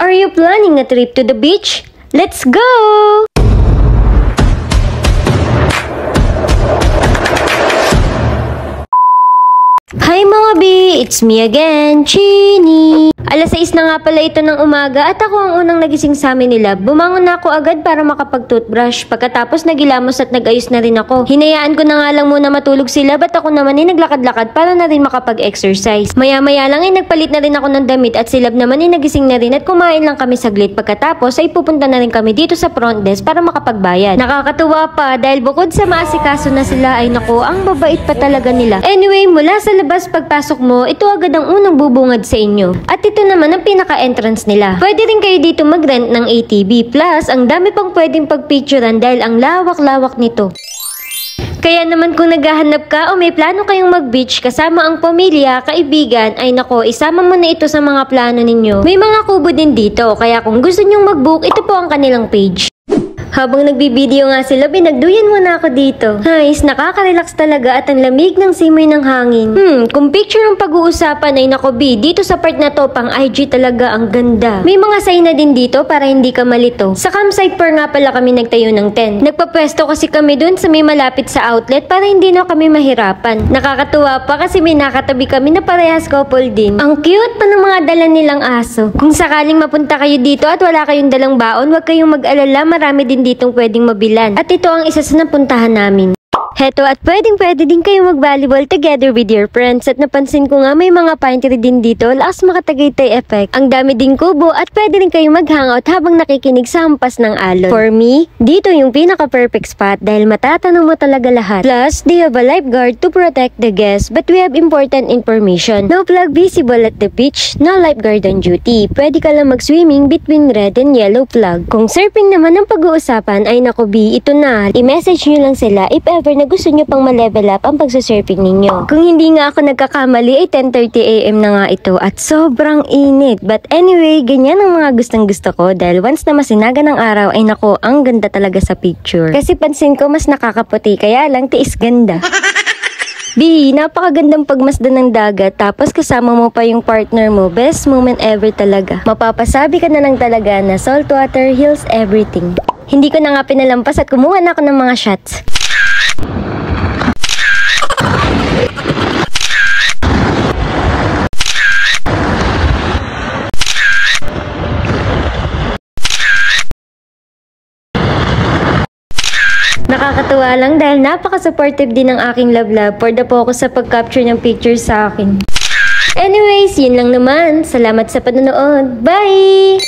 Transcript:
Are you planning a trip to the beach? Let's go! Hi mga B! It's me again, Chini! Alas 6 na nga pala ito ng umaga at ako ang unang nagising sa amin nila. Bumangon na ako agad para makapag-toothbrush. Pagkatapos nagilamos at nag-ayos na rin ako. Hinayaan ko na nga lang muna matulog sila ba't ako naman ay naglakad-lakad para na rin makapag-exercise. Maya-maya lang ay nagpalit na rin ako ng damit at silab naman ay nagising na rin at kumain lang kami saglit. Pagkatapos ay pupunta na rin kami dito sa front desk para makapagbayad. Nakakatuwa pa dahil bukod sa maasikaso na sila ay nako, ang babait pa talaga nila. Anyway, mula sa labas pagpasok mo, ito agad ang unang bubungad sa inyo. At ito naman ang pinaka-entrance nila. Pwede rin kayo dito mag-rent ng ATV. Plus, ang dami pang pwedeng pagpicturean dahil ang lawak-lawak nito. Kaya naman kung naghahanap ka o may plano kayong mag-beach kasama ang pamilya, kaibigan, ay nako, isama mo na ito sa mga plano ninyo. May mga kubo din dito, kaya kung gusto nyong mag-book, ito po ang kanilang page. Habang nagbibideo nga sila, binagduyan muna ako dito. Guys, nakaka-relax talaga at ang lamig ng simoy ng hangin. Kung picture ang pag-uusapan ay nako B, dito sa part na to pang IG talaga ang ganda. May mga sign na din dito para hindi ka malito. Sa campsite par nga pala kami nagtayo ng tent. Nagpapwesto kasi kami dun sa may malapit sa outlet para hindi na kami mahirapan. Nakakatuwa pa kasi may nakatabi kami na parehas couple din. Ang cute pa ng mga dala nilang aso. Kung sakaling mapunta kayo dito at wala kayong dalang baon, huwag kayong mag-alala, marami din ditong pwedeng mabilan. At ito ang isa sa napuntahan namin. Heto, at pwede din kayo mag-volleyball together with your friends. At napansin ko nga may mga pine tree din dito, lakas makatagaytay effect. Ang dami ding kubo at pwede rin kayo mag-hangout habang nakikinig sa hampas ng alon. For me, dito yung pinaka-perfect spot dahil matatanong mo talaga lahat. Plus, they have a lifeguard to protect the guests but we have important information. No plug visible at the beach, no lifeguard on duty. Pwede ka lang mag-swimming between red and yellow flag. Kung surfing naman ang pag-uusapan ay nako B, ito na. I-message nyo lang sila if ever na gusto nyo pang ma-level up ang pagsasurfing ninyo. Kung hindi nga ako nagkakamali ay 10:30 AM na nga ito at sobrang init. But anyway, ganyan ang mga gustong-gusto ko dahil once na masinaga ng araw ay nako, ang ganda talaga sa picture. Kasi pansin ko mas nakakaputi kaya lang tiis ganda. B, napakagandang pagmasdan ng dagat tapos kasama mo pa yung partner mo. Best moment ever talaga. Mapapasabi ka na lang talaga na saltwater heals everything. Hindi ko na nga pinalampas at kumuha na ako ng mga shots. Nakakatuwa lang dahil napaka-supportive din ng aking love for the focus sa pag-capture ng pictures sa akin. Anyways, yun lang naman. Salamat sa panonood. Bye!